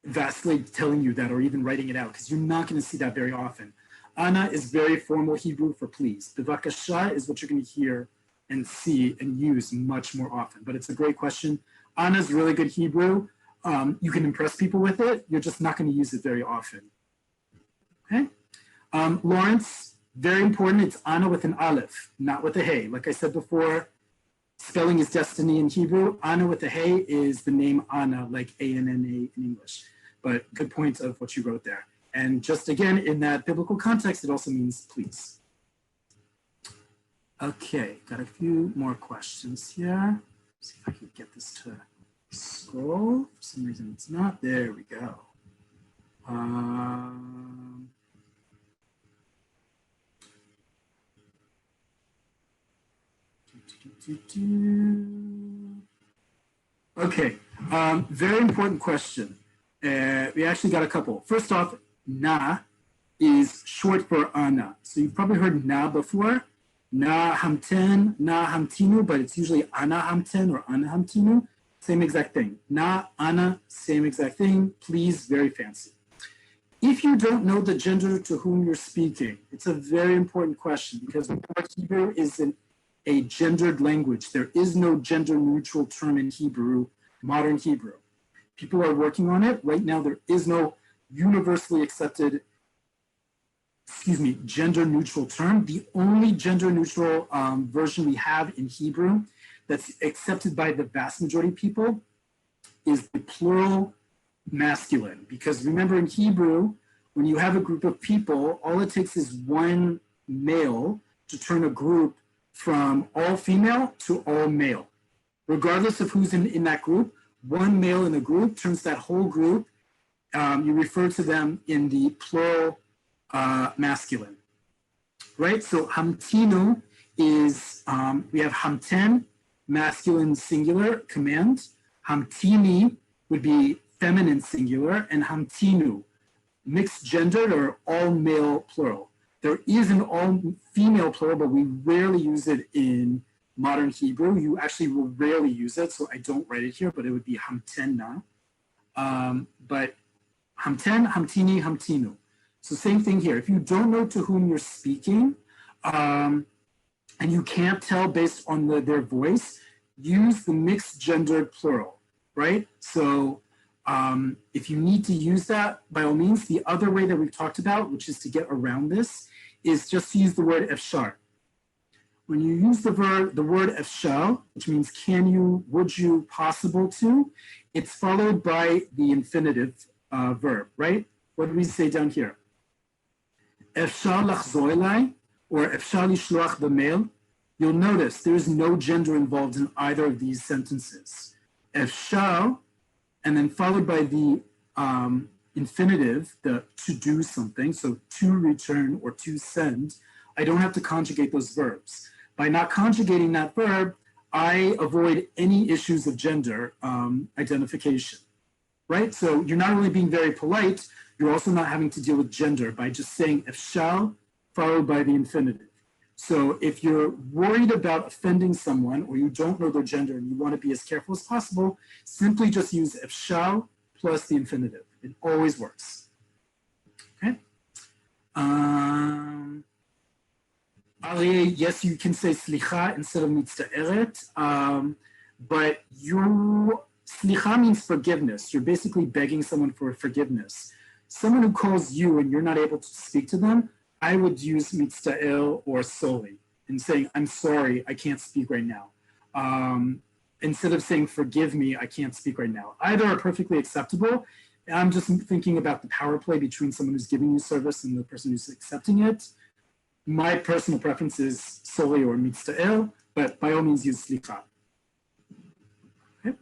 vacillate telling you that or even writing it out because you're not going to see that very often. Ana is very formal Hebrew for please. Bevakasha is what you're going to hear and see and use much more often. But it's a great question. Ana is really good Hebrew. You can impress people with it. You're just not going to use it very often. Okay. Lawrence, very important. It's Ana with an aleph, not with a hey. Like I said before, spelling is destiny in Hebrew. Ana with a hey is the name Ana, like A-N-N-A in English. But good point of what you wrote there. And just again, in that biblical context, it also means please. Okay, got a few more questions here. See if I can get this to scroll. For some reason it's not. There we go. Okay, very important question. We actually got a couple. First off, na is short for ana. So you've probably heard na before. Na hamten, na hamtinu, but it's usually ana hamten or ana hamtinu. Same exact thing. Na, ana, same exact thing. Please, very fancy. If you don't know the gender to whom you're speaking, it's a very important question because Hebrew is a gendered language. There is no gender neutral term in Hebrew, modern Hebrew. People are working on it. Right now, there is no universally accepted, gender neutral term. The only gender neutral version we have in Hebrew that's accepted by the vast majority of people is the plural masculine. Because remember in Hebrew, when you have a group of people, all it takes is one male to turn a group from all female to all male. Regardless of who's in that group, one male in the group turns that whole group, you refer to them in the plural masculine, right? So hamtinu is, we have hamten, masculine singular, command. Hamtini would be feminine singular, and hamtinu, mixed gendered or all male plural. There is an all female plural, but we rarely use it in modern Hebrew. You actually will rarely use it, so I don't write it here, but it would be hamtenna. But hamten, hamtini, hamtinu. So same thing here. If you don't know to whom you're speaking, and you can't tell based on their voice, use the mixed gendered plural, right? So if you need to use that, by all means, the other way that we've talked about, which is to get around this, is just to use the word efshar. When you use the word efshar, which means can you, would you, possible to, it's followed by the infinitive verb, right? What do we say down here? Efshar lachzor elai, or efshar lishloach b'mail. You'll notice there's no gender involved in either of these sentences. Efshar, and then followed by the infinitive, the to do something, so to return or to send, I don't have to conjugate those verbs. By not conjugating that verb, I avoid any issues of gender identification, right? So you're not only being very polite, you're also not having to deal with gender by just saying efshal followed by the infinitive. So if you're worried about offending someone or you don't know their gender and you want to be as careful as possible, simply just use efshal plus the infinitive. It always works. Okay. Aryeh, yes, you can say slicha instead of mitzta'eret, but slicha means forgiveness. You're basically begging someone for forgiveness. Someone who calls you and you're not able to speak to them, I would use mitzta'el or soli and saying, I'm sorry, I can't speak right now. Instead of saying, forgive me, I can't speak right now. Either are perfectly acceptable. I'm just thinking about the power play between someone who's giving you service and the person who's accepting it. My personal preference is soli or mitzta'el, but by all means use slicha. Okay.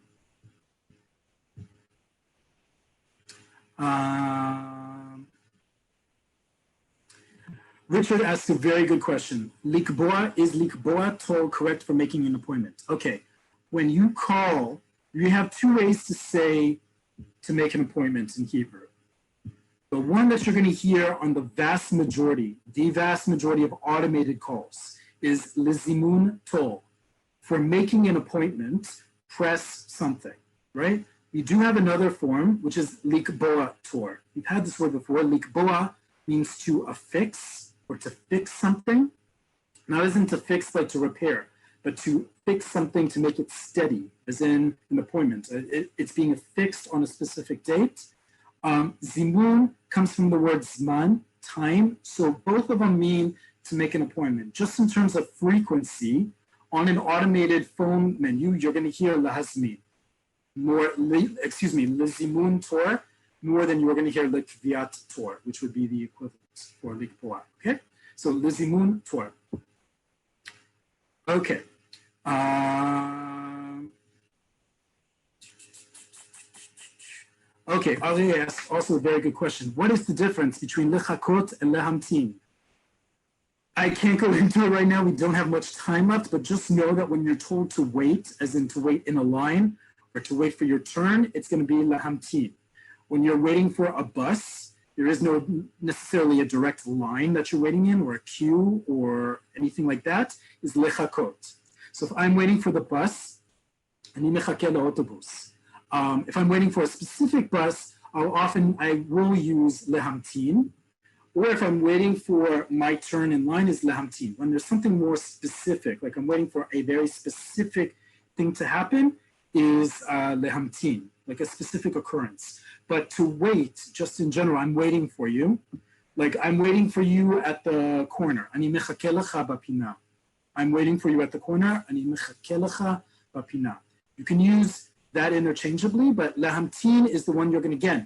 Richard asks a very good question. Is likboa tol correct for making an appointment? Okay, when you call, you have two ways to make an appointment in Hebrew. The one that you're going to hear on the vast majority of automated calls is lizimun tol. For making an appointment, press something, right? We do have another form, which is likboa tor. We've had this word before. Likboa means to affix or to fix something. Not as in to fix like to repair, but to fix something to make it steady, as in an appointment. It's being affixed on a specific date. Zimun comes from the word zman, time. So both of them mean to make an appointment. Just in terms of frequency, on an automated phone menu, you're going to hear lahazmin. Lizimun tor, more than you're going to hear likviat tor, which would be the equivalent for likboa. Okay? So lizimun tor. Okay. Okay, Ali asks also a very good question. What is the difference between lechakot and lehamtin? I can't go into it right now. We don't have much time left, but just know that when you're told to wait, as in to wait in a line or to wait for your turn, it's going to be lehamtin. When you're waiting for a bus, there is no necessarily a direct line that you're waiting in or a queue or anything like that, is lechakot. So if I'm waiting for the bus, ani mechake leautobus. If I'm waiting for a specific bus, I will use lehamtin. Or if I'm waiting for my turn in line is lehamtin. When there's something more specific, like I'm waiting for a very specific thing to happen, is lehamtin, like a specific occurrence. But to wait, just in general, I'm waiting for you. Like I'm waiting for you at the corner. Ani mechake lecha bapina. I'm waiting for you at the corner. Ani mechake lecha bapina. You can use that interchangeably, but lehamtin is the one you're going to get.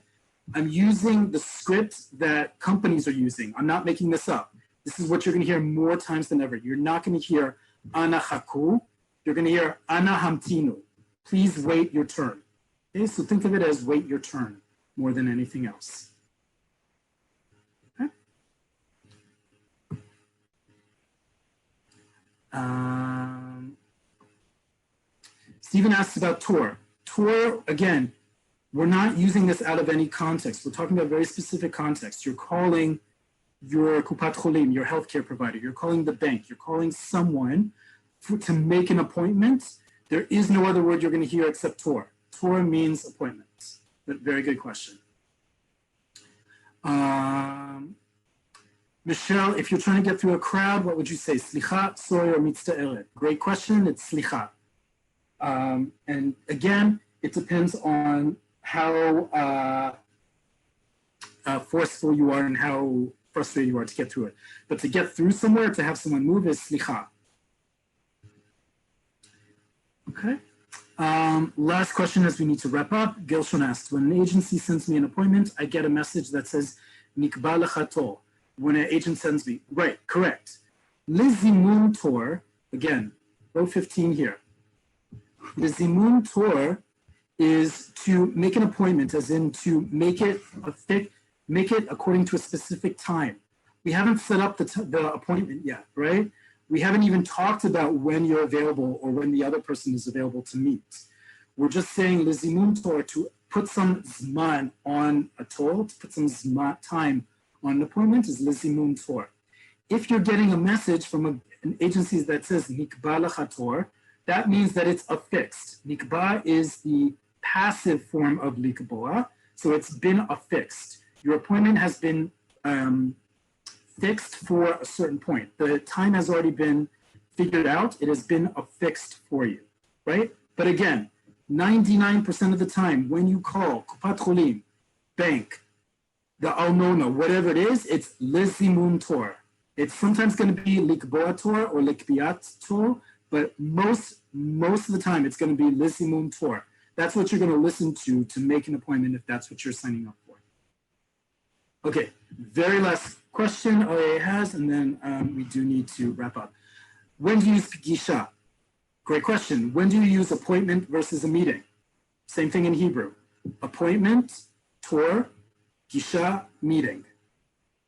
I'm using the script that companies are using. I'm not making this up. This is what you're going to hear more times than ever. You're not going to hear ana haku. You're going to hear ana hamtinu. Please wait your turn. Okay, so think of it as wait your turn more than anything else. Okay. Stephen asks about Tor. Tor, again, we're not using this out of any context. We're talking about very specific context. You're calling your kupat cholim, your healthcare provider. You're calling the bank. You're calling someone to make an appointment. There is no other word you're going to hear except Tor. Tor means appointment. But very good question. Michelle, if you're trying to get through a crowd, what would you say? Slicha, sorry, or mitzta'eret? Great question. It's slicha. And again, it depends on how forceful you are and how frustrated you are to get through it. But to get through somewhere, to have someone move is slicha. Okay. Last question as we need to wrap up. Gilshon asked, when an agency sends me an appointment, I get a message that says, Nikba lecha tor. When an agent sends me, right, correct. Lizimun tor, again, row 15 here. Lizimun tor is to make an appointment, as in to make it according to a specific time. We haven't set up the appointment yet, right? We haven't even talked about when you're available or when the other person is available to meet. We're just saying lezimun Torah, to put some zman on a Torah, to put some zman, time on an appointment, is lezimun Torah. If you're getting a message from an agency that says nikba lecha Torah, that means that it's affixed. Nikba is the passive form of likboa, so it's been affixed. Your appointment has been fixed for a certain point. The time has already been figured out. It has been affixed for you, right? But again, 99% of the time when you call Kupat Cholim, bank, the Alnona, whatever it is, it's lezimun Torah. It's sometimes going to be likboa Torah or likbiat Torah, but most of the time it's going to be lezimun Torah. That's what you're going to listen to make an appointment if that's what you're signing up for. Okay, very last question Oleh has, and then we do need to wrap up. When do you use gisha? Great question. When do you use appointment versus a meeting? Same thing in Hebrew. Appointment, Torah, gisha, meeting.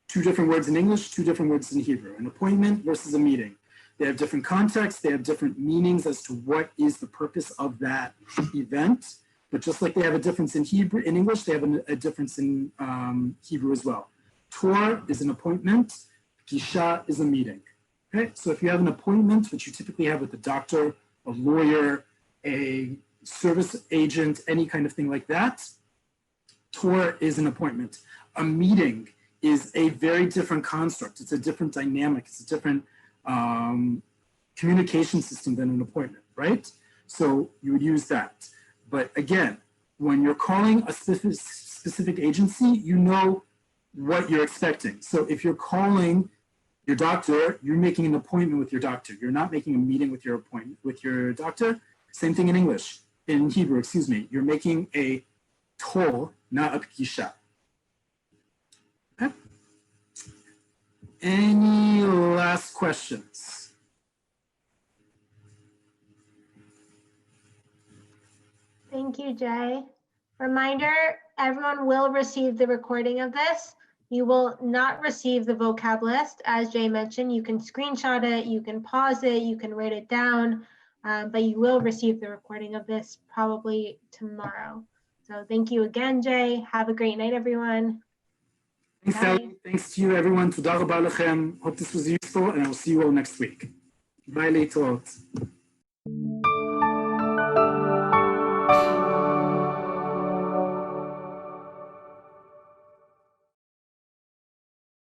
Two different words in English, two different words in Hebrew. An appointment versus a meeting. They have different contexts, they have different meanings as to what is the purpose of that event. But just like they have a difference in Hebrew, in English, they have a difference in Hebrew as well. Torah is an appointment, gisha is a meeting. Okay, so if you have an appointment, which you typically have with a doctor, a lawyer, a service agent, any kind of thing like that, Torah is an appointment. A meeting is a very different construct. It's a different dynamic. It's a different communication system than an appointment, right? So you would use that. But again, when you're calling a specific agency, you know what you're expecting. So if you're calling your doctor, you're making an appointment with your doctor. You're not making a meeting with your appointment with your doctor. Same thing in English, in Hebrew, excuse me. You're making a toll, not a pgisha. Okay. Any last questions? Thank you, Jay. Reminder, everyone will receive the recording of this. You will not receive the vocab list. As Jay mentioned, you can screenshot it, you can pause it, you can write it down, but you will receive the recording of this probably tomorrow. So thank you again, Jay. Have a great night, everyone. Thanks, Ellie. Thanks to you, everyone. Toda rabba lechem. Hope this was useful, and I'll see you all next week. Bye, Leitot.